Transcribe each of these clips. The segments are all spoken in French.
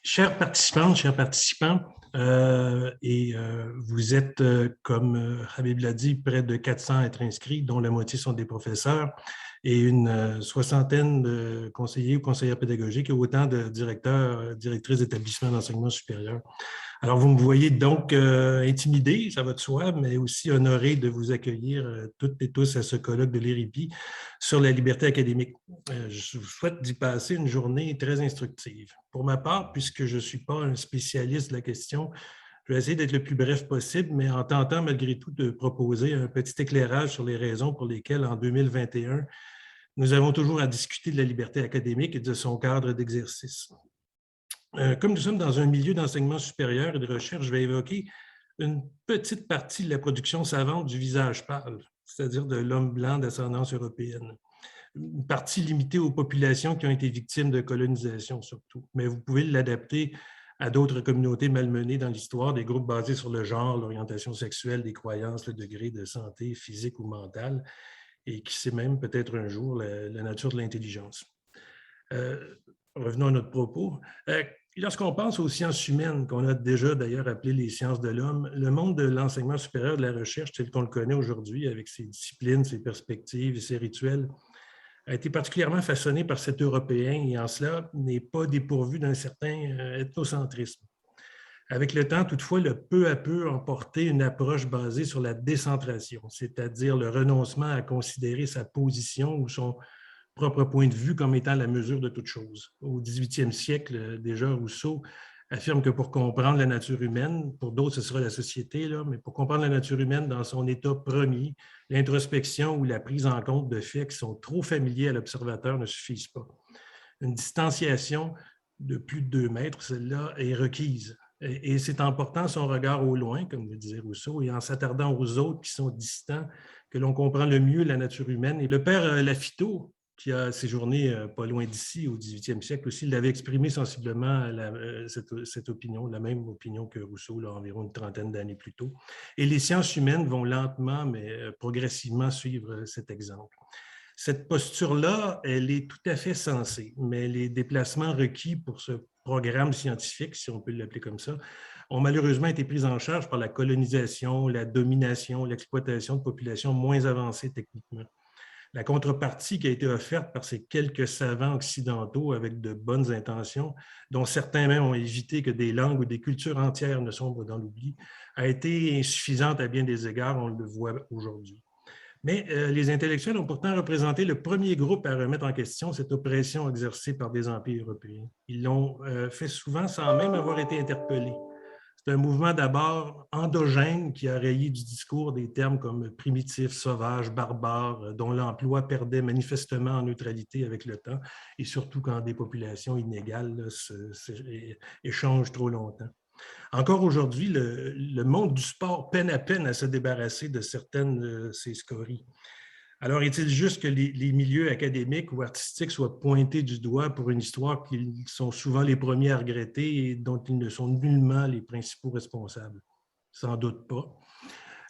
Chers participantes, chers participants, vous êtes, comme Habib l'a dit, près de 400 à être inscrits, dont la moitié sont des professeurs, et une soixantaine de conseillers ou conseillères pédagogiques et autant de directeurs, directrices d'établissements d'enseignement supérieur. Alors, vous me voyez donc intimidé, ça va de soi, mais aussi honoré de vous accueillir toutes et tous à ce colloque de l'IRIPI sur la liberté académique. Je vous souhaite d'y passer une journée très instructive. Pour ma part, puisque je ne suis pas un spécialiste de la question, je vais essayer d'être le plus bref possible, mais en tentant malgré tout de proposer un petit éclairage sur les raisons pour lesquelles, en 2021, nous avons toujours à discuter de la liberté académique et de son cadre d'exercice. Comme nous sommes dans un milieu d'enseignement supérieur et de recherche, je vais évoquer une petite partie de la production savante du visage pâle, c'est-à-dire de l'homme blanc d'ascendance européenne. Une partie limitée aux populations qui ont été victimes de colonisation surtout, mais vous pouvez l'adapter à d'autres communautés malmenées dans l'histoire, des groupes basés sur le genre, l'orientation sexuelle, des croyances, le degré de santé physique ou mentale, et qui sait même peut-être un jour la nature de l'intelligence. Revenons à notre propos. Lorsqu'on pense aux sciences humaines, qu'on a déjà d'ailleurs appelées les sciences de l'homme, le monde de l'enseignement supérieur de la recherche, tel qu'on le connaît aujourd'hui, avec ses disciplines, ses perspectives et ses rituels, a été particulièrement façonné par cet Européen et en cela n'est pas dépourvu d'un certain ethnocentrisme. Avec le temps, toutefois, le peu à peu emporté une approche basée sur la décentration, c'est-à-dire le renoncement à considérer sa position ou son propre point de vue comme étant la mesure de toute chose. Au 18e siècle, déjà, Rousseau affirme que pour comprendre la nature humaine, pour d'autres, ce sera la société, là, mais pour comprendre la nature humaine dans son état premier, l'introspection ou la prise en compte de faits qui sont trop familiers à l'observateur ne suffisent pas. Une distanciation de plus de 2 mètres, celle-là, est requise. Et c'est en portant son regard au loin, comme le disait Rousseau, et en s'attardant aux autres qui sont distants, que l'on comprend le mieux la nature humaine. Et le père Lafitau, qui a séjourné pas loin d'ici au 18e siècle aussi, l'avait exprimé sensiblement cette opinion, la même opinion que Rousseau, là, environ une trentaine d'années plus tôt. Et les sciences humaines vont lentement, mais progressivement suivre cet exemple. Cette posture-là, elle est tout à fait sensée, mais les déplacements requis pour ce programme scientifique, si on peut l'appeler comme ça, ont malheureusement été pris en charge par la colonisation, la domination, l'exploitation de populations moins avancées techniquement. La contrepartie qui a été offerte par ces quelques savants occidentaux avec de bonnes intentions, dont certains même ont évité que des langues ou des cultures entières ne sombrent dans l'oubli, a été insuffisante à bien des égards, on le voit aujourd'hui. Mais les intellectuels ont pourtant représenté le premier groupe à remettre en question cette oppression exercée par des empires européens. Ils l'ont fait souvent sans même avoir été interpellés. C'est un mouvement d'abord endogène qui a rayé du discours des termes comme primitif, sauvage, barbare, dont l'emploi perdait manifestement en neutralité avec le temps, et surtout quand des populations inégales échangent trop longtemps. Encore aujourd'hui, le monde du sport peine à peine à se débarrasser de certaines de ces scories. Alors, est-il juste que les milieux académiques ou artistiques soient pointés du doigt pour une histoire qu'ils sont souvent les premiers à regretter et dont ils ne sont nullement les principaux responsables? Sans doute pas.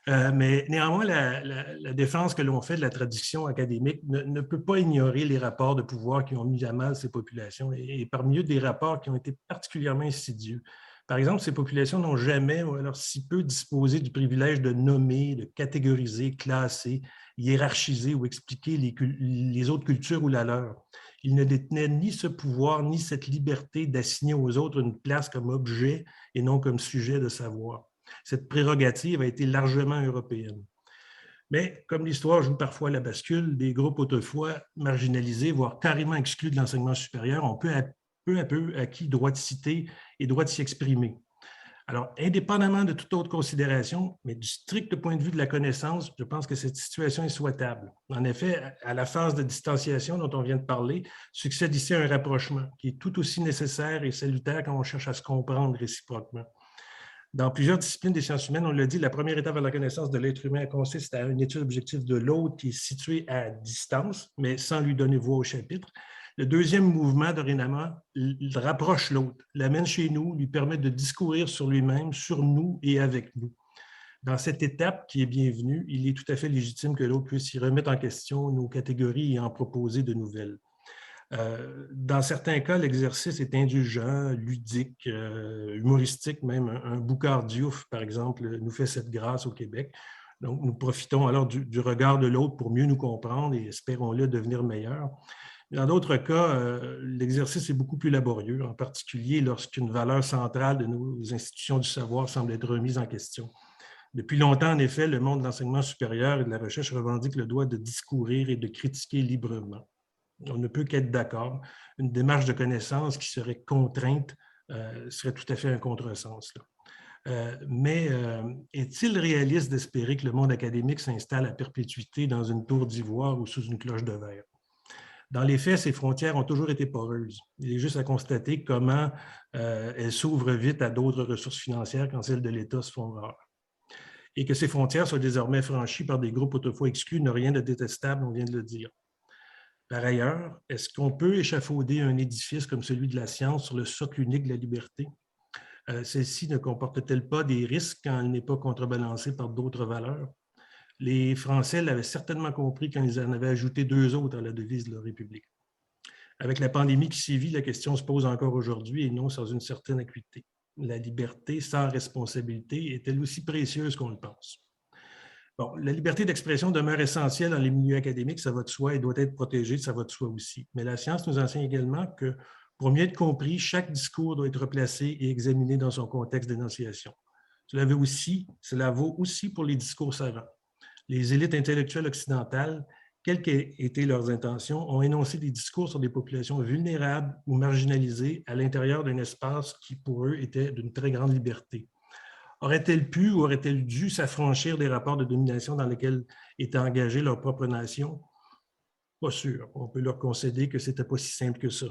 Mais néanmoins, la défense que l'on fait de la tradition académique ne peut pas ignorer les rapports de pouvoir qui ont mis à mal ces populations et parmi eux, des rapports qui ont été particulièrement insidieux. Par exemple, ces populations n'ont jamais, ou alors si peu, disposé du privilège de nommer, de catégoriser, classer, hiérarchiser ou expliquer les autres cultures ou la leur. Ils ne détenaient ni ce pouvoir, ni cette liberté d'assigner aux autres une place comme objet et non comme sujet de savoir. Cette prérogative a été largement européenne. Mais comme l'histoire joue parfois la bascule, des groupes autrefois marginalisés, voire carrément exclus de l'enseignement supérieur, ont peu à peu acquis droit de citer et droit de s'y exprimer. Alors, indépendamment de toute autre considération, mais du strict point de vue de la connaissance, je pense que cette situation est souhaitable. En effet, à la phase de distanciation dont on vient de parler, succède ici un rapprochement qui est tout aussi nécessaire et salutaire quand on cherche à se comprendre réciproquement. Dans plusieurs disciplines des sciences humaines, on l'a dit, la première étape vers la connaissance de l'être humain consiste à une étude objective de l'autre qui est située à distance, mais sans lui donner voix au chapitre. Le deuxième mouvement, dorénavant, rapproche l'autre, l'amène chez nous, lui permet de discourir sur lui-même, sur nous et avec nous. Dans cette étape qui est bienvenue, il est tout à fait légitime que l'autre puisse y remettre en question nos catégories et en proposer de nouvelles. Dans certains cas, l'exercice est indulgent, ludique, humoristique même. Un Boucard Diouf, par exemple, nous fait cette grâce au Québec. Donc, nous profitons alors du regard de l'autre pour mieux nous comprendre et espérons-le devenir meilleurs. Dans d'autres cas, l'exercice est beaucoup plus laborieux, en particulier lorsqu'une valeur centrale de nos institutions du savoir semble être remise en question. Depuis longtemps, en effet, le monde de l'enseignement supérieur et de la recherche revendique le droit de discourir et de critiquer librement. On ne peut qu'être d'accord. Une démarche de connaissance qui serait contrainte serait tout à fait un contresens. Mais est-il réaliste d'espérer que le monde académique s'installe à perpétuité dans une tour d'ivoire ou sous une cloche de verre? Dans les faits, ces frontières ont toujours été poreuses. Il est juste à constater comment elles s'ouvrent vite à d'autres ressources financières quand celles de l'État se font rares. Et que ces frontières soient désormais franchies par des groupes autrefois exclus n'a rien de détestable, on vient de le dire. Par ailleurs, est-ce qu'on peut échafauder un édifice comme celui de la science sur le socle unique de la liberté? Celle-ci ne comporte-t-elle pas des risques quand elle n'est pas contrebalancée par d'autres valeurs? Les Français l'avaient certainement compris quand ils en avaient ajouté 2 autres à la devise de leur République. Avec la pandémie qui sévit, la question se pose encore aujourd'hui et non sans une certaine acuité. La liberté sans responsabilité est-elle aussi précieuse qu'on le pense? Bon, la liberté d'expression demeure essentielle dans les milieux académiques, ça va de soi et doit être protégée, ça va de soi aussi. Mais la science nous enseigne également que pour mieux être compris, chaque discours doit être replacé et examiné dans son contexte d'énonciation. Cela vaut aussi pour les discours savants. Les élites intellectuelles occidentales, quelles qu'aient été leurs intentions, ont énoncé des discours sur des populations vulnérables ou marginalisées à l'intérieur d'un espace qui, pour eux, était d'une très grande liberté. Aurait-elle pu ou aurait-elle dû s'affranchir des rapports de domination dans lesquels était engagée leur propre nation? Pas sûr. On peut leur concéder que ce n'était pas si simple que ça.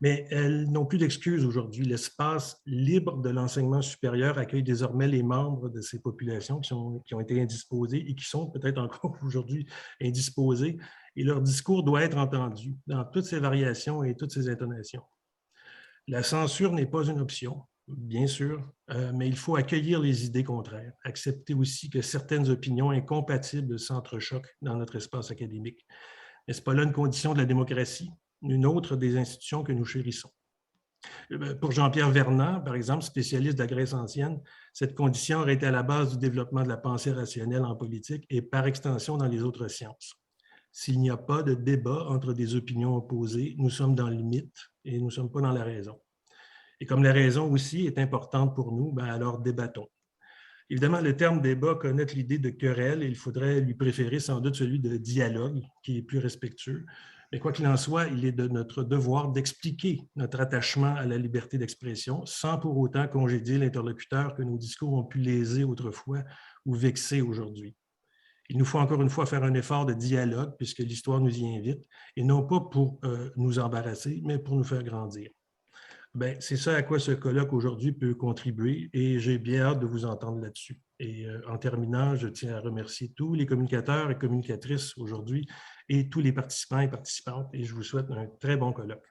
Mais elles n'ont plus d'excuses aujourd'hui. L'espace libre de l'enseignement supérieur accueille désormais les membres de ces populations qui ont été indisposées et qui sont peut-être encore aujourd'hui indisposées. Et leur discours doit être entendu dans toutes ses variations et toutes ses intonations. La censure n'est pas une option, bien sûr, mais il faut accueillir les idées contraires, accepter aussi que certaines opinions incompatibles s'entrechoquent dans notre espace académique. N'est-ce pas là une condition de la démocratie, une autre des institutions que nous chérissons? Pour Jean-Pierre Vernant, par exemple, spécialiste de la Grèce ancienne, cette condition aurait été à la base du développement de la pensée rationnelle en politique et par extension dans les autres sciences. S'il n'y a pas de débat entre des opinions opposées, nous sommes dans le mythe et nous ne sommes pas dans la raison. Et comme la raison aussi est importante pour nous, alors débattons. Évidemment, le terme débat connote l'idée de querelle et il faudrait lui préférer sans doute celui de dialogue, qui est plus respectueux. Mais quoi qu'il en soit, il est de notre devoir d'expliquer notre attachement à la liberté d'expression sans pour autant congédier l'interlocuteur que nos discours ont pu léser autrefois ou vexer aujourd'hui. Il nous faut encore une fois faire un effort de dialogue puisque l'histoire nous y invite et non pas pour nous embarrasser, mais pour nous faire grandir. Bien, c'est ça à quoi ce colloque aujourd'hui peut contribuer et j'ai bien hâte de vous entendre là-dessus. Et en terminant, je tiens à remercier tous les communicateurs et communicatrices aujourd'hui et tous les participants et participantes et je vous souhaite un très bon colloque.